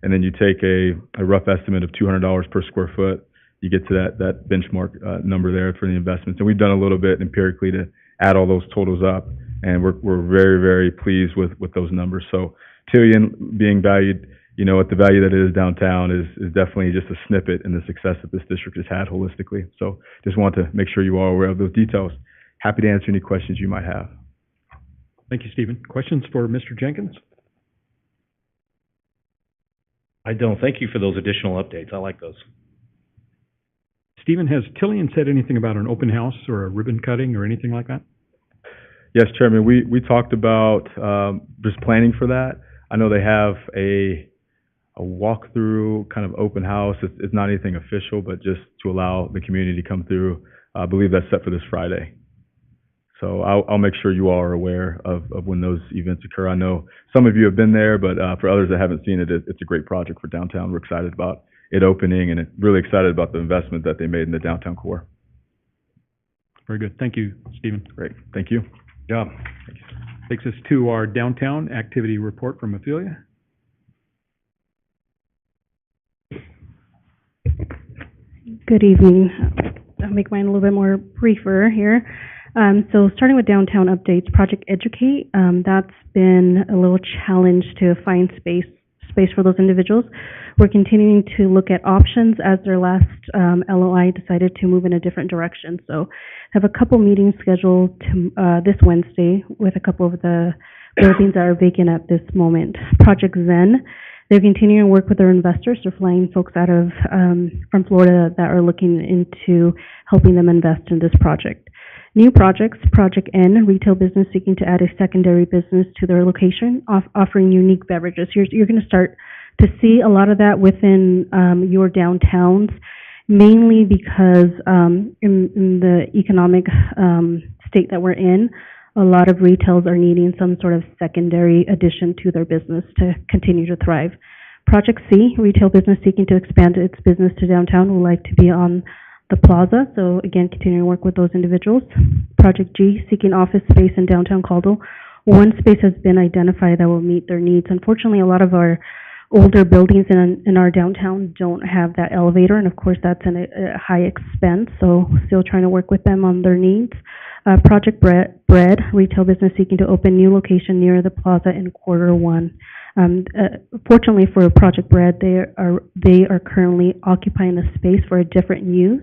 and then you take a rough estimate of $200 per square foot, you get to that benchmark number there for the investments. And we've done a little bit empirically to add all those totals up, and we're very, very pleased with those numbers. So Tillion being valued, at the value that it is downtown is definitely just a snippet in the success that this district has had holistically. So just want to make sure you are aware of those details. Happy to answer any questions you might have. Thank you, Stephen. Questions for Mr. Jenkins? I don't. Thank you for those additional updates. I like those. Stephen, has Tillion said anything about an open house or a ribbon cutting or anything like that? Yes, Chairman. We talked about just planning for that. I know they have walkthrough, kind of open house. It's not anything official, but just to allow the community to come through. I believe that's set for this Friday. So I'll make sure you all are aware of when those events occur. I know some of you have been there, but for others that haven't seen it, it's a great project for downtown. We're excited about it opening and really excited about the investment that they made in the downtown core. Very good. Thank you, Stephen. Great. Thank you. Good job. Takes us to our downtown activity report from Ophelia. Good evening. I'll make mine a little bit more briefer here. So starting with downtown updates, Project Educate, that's been a little challenge to find space for those individuals. We're continuing to look at options as their last LOI decided to move in a different direction. So have a couple meetings scheduled this Wednesday with a couple of the buildings that are vacant at this moment. Project Zen, they're continuing to work with their investors. They're flying folks out of from Florida that are looking into helping them invest in this project. New projects, Project N, retail business seeking to add a secondary business to their location, offering unique beverages. You're going to start to see a lot of that within your downtowns, mainly because in the economic state that we're in, a lot of retails are needing some sort of secondary addition to their business to continue to thrive. Project C, retail business seeking to expand its business to downtown would like to be on the plaza. So again, continuing to work with those individuals. Project G, seeking office space in downtown Caldwell. One space has been identified that will meet their needs. Unfortunately, a lot of our older buildings in our downtown don't have that elevator, and of course that's a high expense, so still trying to work with them on their needs. Project Bread, retail business seeking to open new location near the plaza in Q1. Fortunately for Project Bread, they are currently occupying the space for a different use,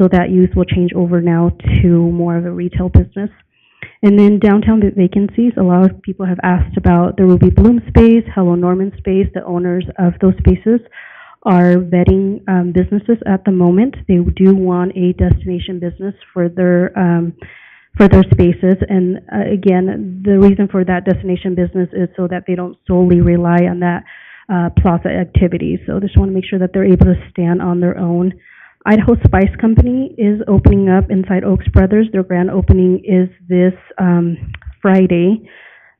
so that use will change over now to more of a retail business. And then downtown vacancies, a lot of people have asked about the Ruby Bloom space, Hello Norman space. The owners of those spaces are vetting businesses at the moment. They do want a destination business for their spaces. And again, the reason for that destination business is so that they don't solely rely on that plaza activity. So they just want to make sure that they're able to stand on their own. Idaho Spice Company is opening up inside Oaks Brothers. Their grand opening is this Friday.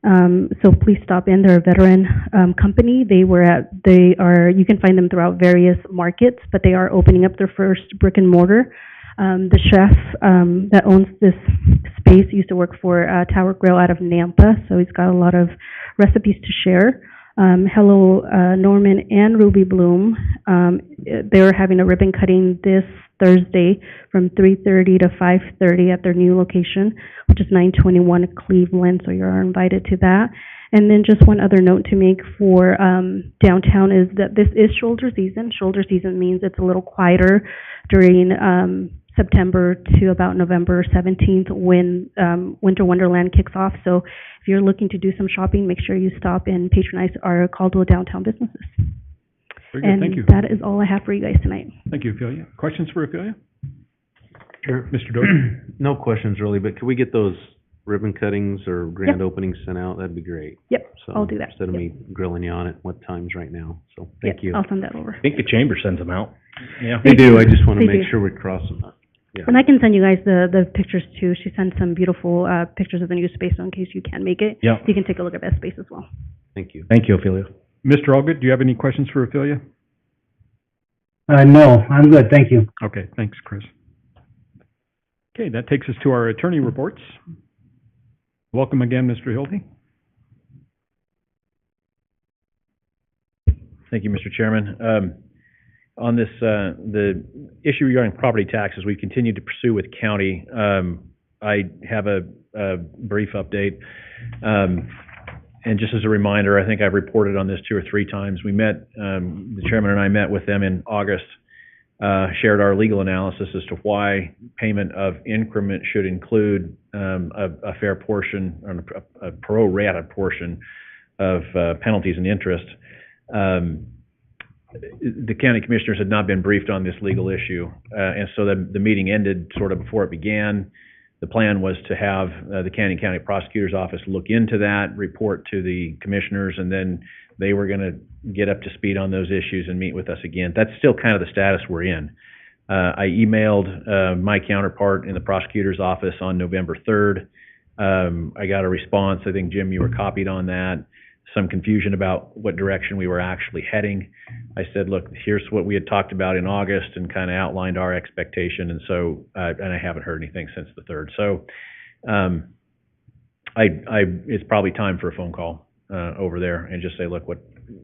So please stop in. They're a veteran company. You can find them throughout various markets, but they are opening up their first brick and mortar. The chef that owns this space used to work for Tower Grill out of Nampa, so he's got a lot of recipes to share. Hello Norman and Ruby Bloom, they're having a ribbon cutting this Thursday from 3:30 to 5:30 at their new location, which is 921 Cleveland, so you're invited to that. And then just one other note to make for downtown is that this is shoulder season. Shoulder season means it's a little quieter during September to about November 17th when Winter Wonderland kicks off. So if you're looking to do some shopping, make sure you stop and patronize our Caldwell downtown businesses. Very good, thank you. And that is all I have for you guys tonight. Thank you, Ophelia. Questions for Ophelia? Sure. Mr. Doty? No questions really, but could we get those ribbon cuttings or grand openings sent out? That'd be great. Yep, So I'll do that. instead of me grilling you on it, what times right now? So thank you. I'll send that over. I think the chamber sends them out. Yeah. They do. I just want to They make do. sure we cross them up. Yeah. And I can send you guys the pictures too. She sent some beautiful pictures of the new space, so in case you can make it, Yeah. you can take a look at that space as well. Thank you. Thank you, Ophelia. Mr. Allgood, do you have any questions for Ophelia? No, I'm good, thank you. Okay, thanks, Chris. Okay, that takes us to our attorney reports. Welcome again, Mr. Hildy. Thank you, Mr. Chairman. On this, the issue regarding property taxes, we continue to pursue with county. I have a brief update. And just as a reminder, I think I've reported on this 2 or 3 times. We met, the chairman and I met with them in August, shared our legal analysis as to why payment of increment should include a fair portion, or a pro rata portion of penalties and interest. The county commissioners had not been briefed on this legal issue, and so the meeting ended sort of before it began. The plan was to have the Canyon County Prosecutor's Office look into that, report to the commissioners, and then they were going to get up to speed on those issues and meet with us again. That's still kind of the status we're in. I emailed my counterpart in the prosecutor's office on November 3rd. I got a response. I think, Jim, you were copied on that. Some confusion about what direction we were actually heading. I said, look, here's what we had talked about in August and kind of outlined our expectation. And so, and I haven't heard anything since the 3rd. So, it's probably time for a phone call over there and just say, look,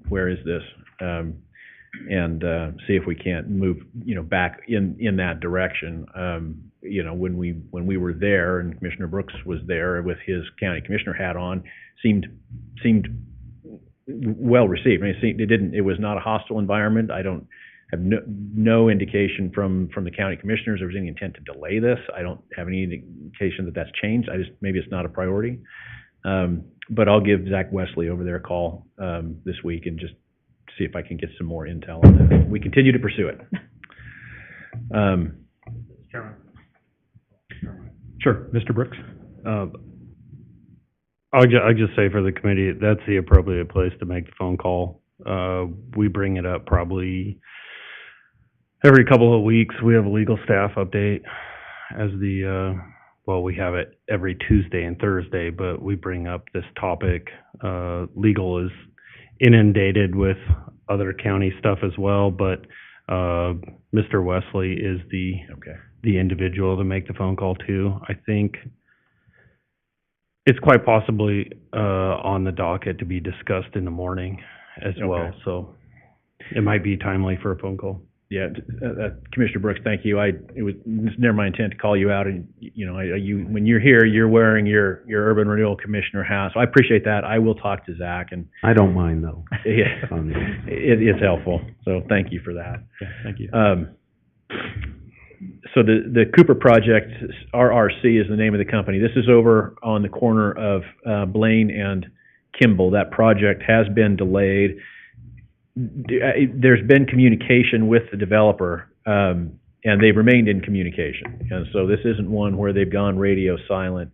where is this? And see if we can't move, back in that direction. When we were there and Commissioner Brooks was there with his county commissioner hat on, seemed well received. I mean, it was not a hostile environment. I don't have no indication from the county commissioners there was any intent to delay this. I don't have any indication that that's changed. Maybe it's not a priority. But I'll give Zach Wesley over there a call this week and just see if I can get some more intel on that. We continue to pursue it. Sure, Mr. Brooks. I'll just say for the committee, that's the appropriate place to make the phone call. We bring it up probably every couple of weeks. We have a legal staff update as we have it every Tuesday and Thursday, but we bring up this topic. Legal is inundated with other county stuff as well, but Mr. Wesley is the individual to make the phone call to. I think it's quite possibly on the docket to be discussed in the morning as well, so it might be timely for a phone call. Yeah, Commissioner Brooks, thank you. It was never my intent to call you out, and when you're here, you're wearing your Urban Renewal Commissioner hat. So I appreciate that. I will talk to Zach, and I don't mind though. Yeah, it's helpful. So thank you for that. Yeah, thank you. So the Cooper Project, RRC is the name of the company. This is over on the corner of Blaine and Kimball. That project has been delayed. There's been communication with the developer, and they've remained in communication. And so this isn't one where they've gone radio silent.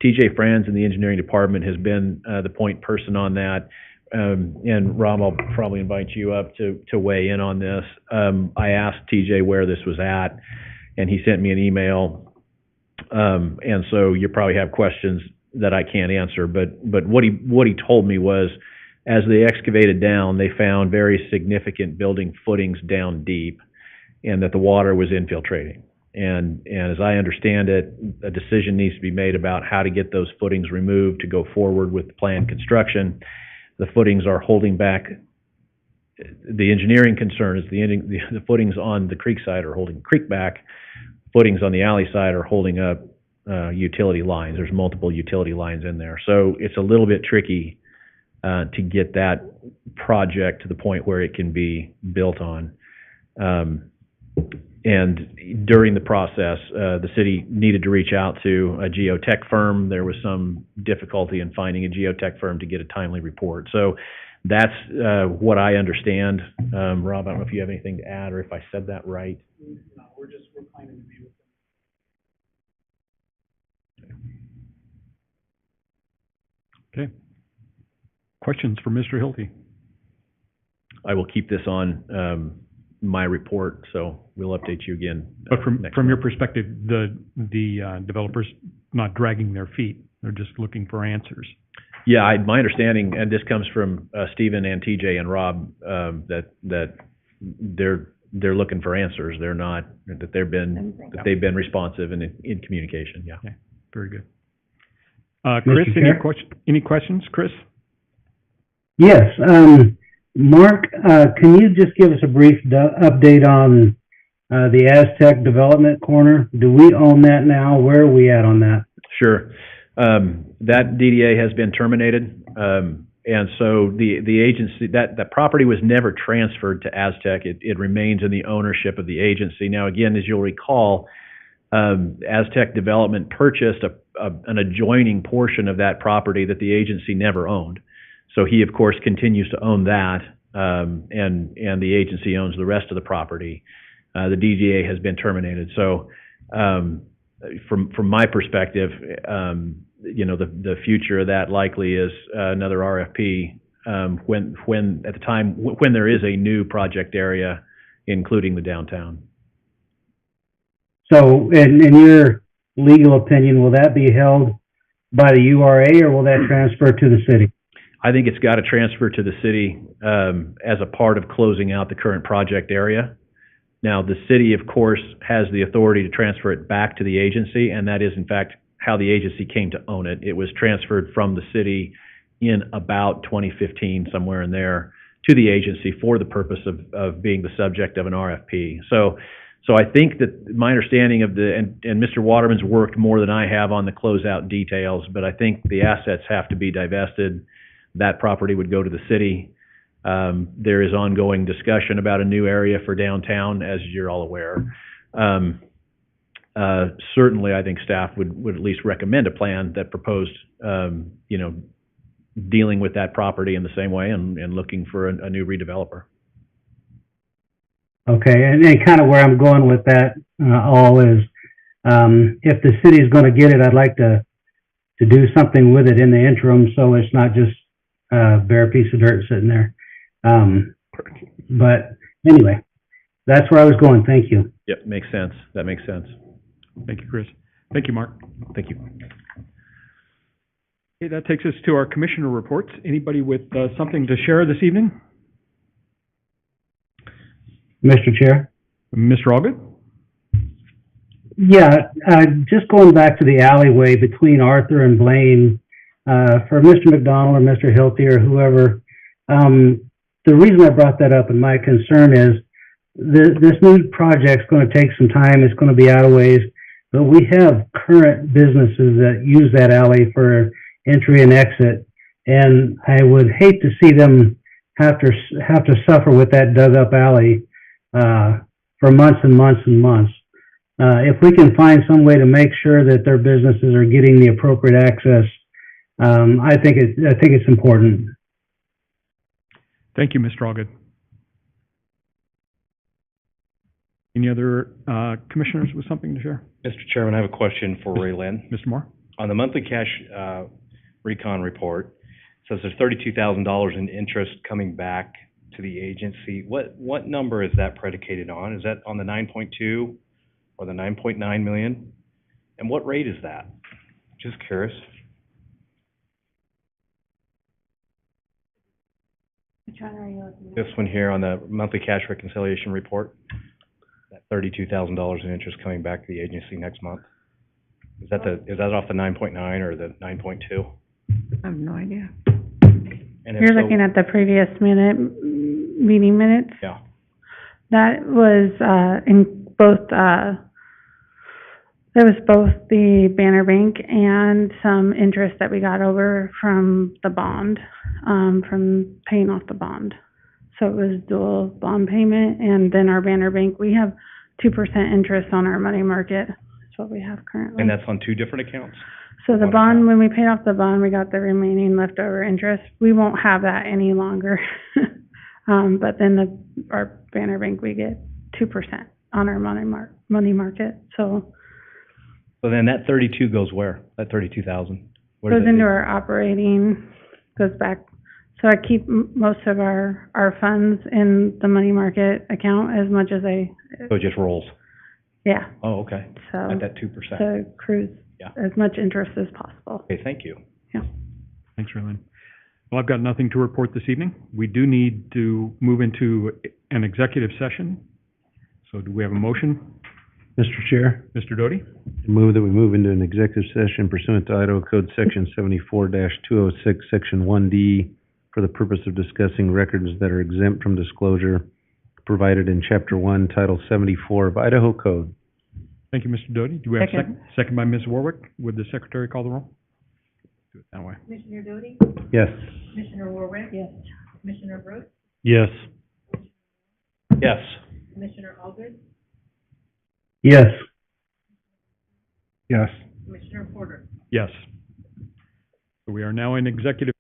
TJ Franz in the engineering department has been the point person on that. And Rob, I'll probably invite you up to weigh in on this. I asked TJ where this was at, and he sent me an email. And so you probably have questions that I can't answer, but what he told me was, as they excavated down, they found very significant building footings down deep, and that the water was infiltrating. And as I understand it, a decision needs to be made about how to get those footings removed to go forward with planned construction. The footings are holding back. The engineering concern is the footings on the creek side are holding the creek back. Footings on the alley side are holding up utility lines. There's multiple utility lines in there. So it's a little bit tricky to get that project to the point where it can be built on. And during the process, the city needed to reach out to a geotech firm. There was some difficulty in finding a geotech firm to get a timely report. So that's what I understand. Rob, I don't know if you have anything to add or if I said that right. No, we're planning to meet with them. Okay. Questions for Mr. Hilty? I will keep this on my report, so we'll update you again. But from your perspective, the developers not dragging their feet; they're just looking for answers. Yeah, my understanding, and this comes from Stephen and TJ and Rob, that they're looking for answers. They're not that they've been responsive and in communication. Yeah. Okay. Very good. Chris, any questions, Chris? Yes. Mark, can you just give us a brief update on the Aztec Development Corner? Do we own that now? Where are we at on that? Sure. That DDA has been terminated, and so the agency, that property was never transferred to Aztec. It remains in the ownership of the agency. Now, again, as you'll recall, Aztec Development purchased an adjoining portion of that property that the agency never owned. So he, of course, continues to own that, and the agency owns the rest of the property. The DDA has been terminated. So from my perspective, the future of that likely is another RFP when at the time when there is a new project area, including the downtown. So, in your legal opinion, will that be held by the URA or will that transfer to the city? I think it's got to transfer to the city as a part of closing out the current project area. Now, the city, of course, has the authority to transfer it back to the agency, and that is, in fact, how the agency came to own it. It was transferred from the city in about 2015, somewhere in there, to the agency for the purpose of being the subject of an RFP. So I think that my understanding of and Mr. Waterman's worked more than I have on the closeout details, but I think the assets have to be divested. That property would go to the city. There is ongoing discussion about a new area for downtown, as you're all aware. Certainly, I think staff would at least recommend a plan that proposed, dealing with that property in the same way and looking for a new redeveloper. Okay, and kind of where I'm going with that all is, if the city's going to get it, I'd like to do something with it in the interim, so it's not just a bare piece of dirt sitting there. But anyway, that's where I was going. Thank you. Yep, makes sense. That makes sense. Thank you, Chris. Thank you, Mark. Thank you. Okay, that takes us to our commissioner reports. Anybody with something to share this evening? Mr. Chair? Mr. Allgood? Yeah, just going back to the alleyway between Arthur and Blaine, for Mr. McDonald or Mr. Hilty or whoever, the reason I brought that up and my concern is this new project's going to take some time. It's going to be out of ways, but we have current businesses that use that alley for entry and exit, and I would hate to see them have to suffer with that dug-up alley for months and months and months. If we can find some way to make sure that their businesses are getting the appropriate access, I think it's important. Thank you, Mr. Allgood. Any other commissioners with something to share? Mr. Chairman, I have a question for Ray Lynn. Mr. Moore? On the monthly cash recon report, it says there's $32,000 in interest coming back to the agency. What number is that predicated on? Is that on the 9.2 or the 9.9 million? And what rate is that? Just curious. Which one are you looking at? This one here on the monthly cash reconciliation report, that $32,000 in interest coming back to the agency next month. Is that off the 9.9 or the 9.2? I have no idea. And if You're so, looking at the previous meeting minutes? Yeah. That was, in both, there was both the Banner Bank and some interest that we got over from the bond, from paying off the bond. So it was dual bond payment, and then our Banner Bank, we have 2% interest on our money market. That's what we have currently. And that's on two different accounts? So the One bond, account. when we paid off the bond, we got the remaining leftover interest. We won't have that any longer. But then our Banner Bank, we get 2% on our money market. So So then that 32 goes where? That 32,000? goes into our operating, goes back. So I keep most of our funds in the money market account as much as So it just rolls? yeah. Oh, okay. So At that 2%. to accrue Yeah. as much interest as possible. Okay, thank you. Thanks, Raylan. Well, I've got nothing to report this evening. We do need to move into an executive session. So do we have a motion? Mr. Chair, Mr. Doty? move that we move into an executive session pursuant to Idaho Code Section 74-206, Section 1D, for the purpose of discussing records that are exempt from disclosure provided in Chapter 1, Title 74 of Idaho Code. Thank you, Mr. Doty. Do we have a Second. second? Second by Ms. Warwick. Would the secretary call the roll? Do it that way. Commissioner Doty? Yes. Commissioner Warwick? Yes. Commissioner Brooks? Yes. Yes. Commissioner Allgood? Yes. Yes. Commissioner Porter? Yes. So we are now in executive